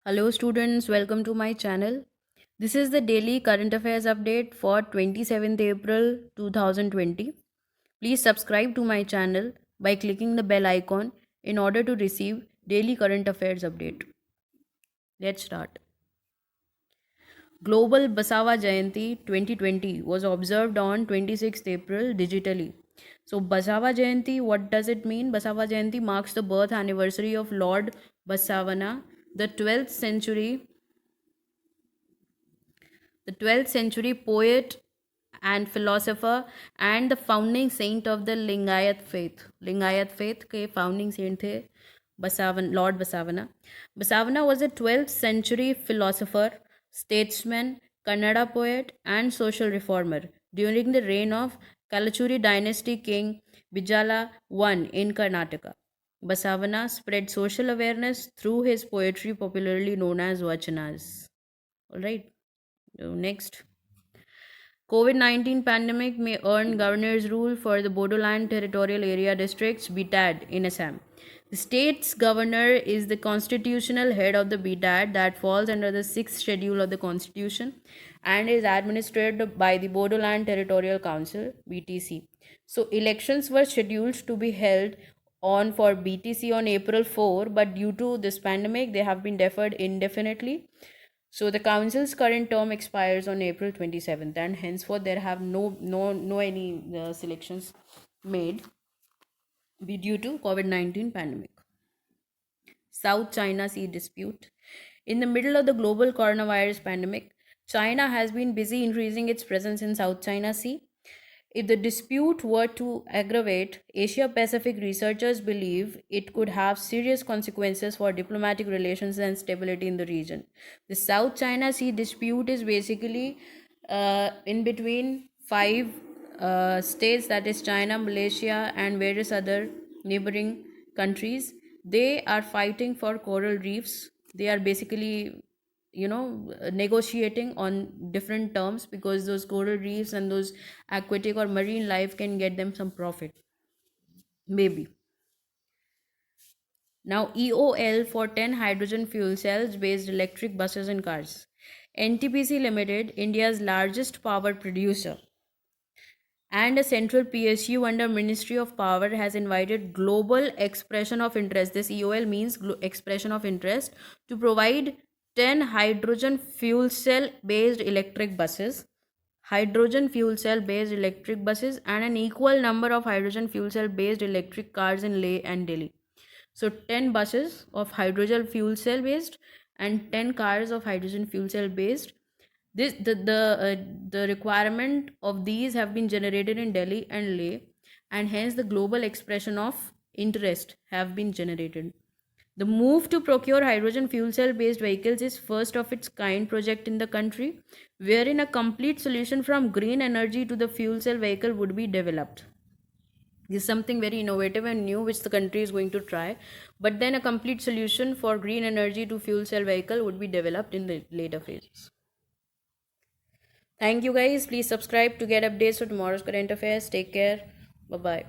Hello students, welcome to my channel. This is the daily current affairs update for 27th April 2020. Please subscribe to my channel by clicking the bell icon in order to receive daily current affairs update. Let's start. Global Basava Jayanti 2020 was observed on 26th April digitally. So Basava Jayanti, what does it mean? Basava Jayanti marks the birth anniversary of Lord Basavana, the 12th century the 12th century poet and philosopher and the founding saint of the Lingayat faith. Lingayat faith के founding saint थे Lord Basavana. Basavana was a 12th century philosopher, statesman, Kannada poet and social reformer during the reign of Kalachuri dynasty king Bijala I in Karnataka. Basavana spread social awareness through his poetry popularly known as Vachanas. Alright. So next, COVID-19 pandemic may earn governor's rule for the Bodoland Territorial Area Districts (BTAD) in Assam. The state's governor is the constitutional head of the BTAD that falls under the 6th schedule of the constitution and is administered by the Bodoland Territorial Council (BTC). So elections were scheduled to be held on for BTC on April 4, but due to this pandemic they have been deferred indefinitely. So the council's current term expires on April 27th, and henceforth there have no any selections made be due to COVID-19 pandemic. South China Sea dispute. In the middle of the global coronavirus pandemic, China has been busy increasing its presence in South China Sea. If the dispute were to aggravate, Asia Pacific researchers believe it could have serious consequences for diplomatic relations and stability in the region. The South China Sea dispute is basically in between five states, that is China, Malaysia, and various other neighboring countries. They are fighting for coral reefs. They are basically negotiating on different terms because those coral reefs and those aquatic or marine life can get them some profit, maybe. Now EOL for 10 hydrogen fuel cells based electric buses and cars. NTPC Limited, India's largest power producer and a central PSU under Ministry of Power, has invited global expression of interest. This EOL means expression of interest to provide 10 hydrogen fuel cell based electric buses, and an equal number of hydrogen fuel cell based electric cars in Leh and Delhi. So 10 buses of hydrogen fuel cell based and 10 cars of hydrogen fuel cell based. The requirement of these have been generated in Delhi and Leh, and hence the global expression of interest have been generated. The move to procure hydrogen fuel cell based vehicles is first of its kind project in the country, wherein a complete solution from green energy to the fuel cell vehicle would be developed. This is something very innovative and new which the country is going to try, but then a complete solution for green energy to fuel cell vehicle would be developed in the later phases. Thank you guys. Please subscribe to get updates for tomorrow's current affairs. Take care. Bye bye.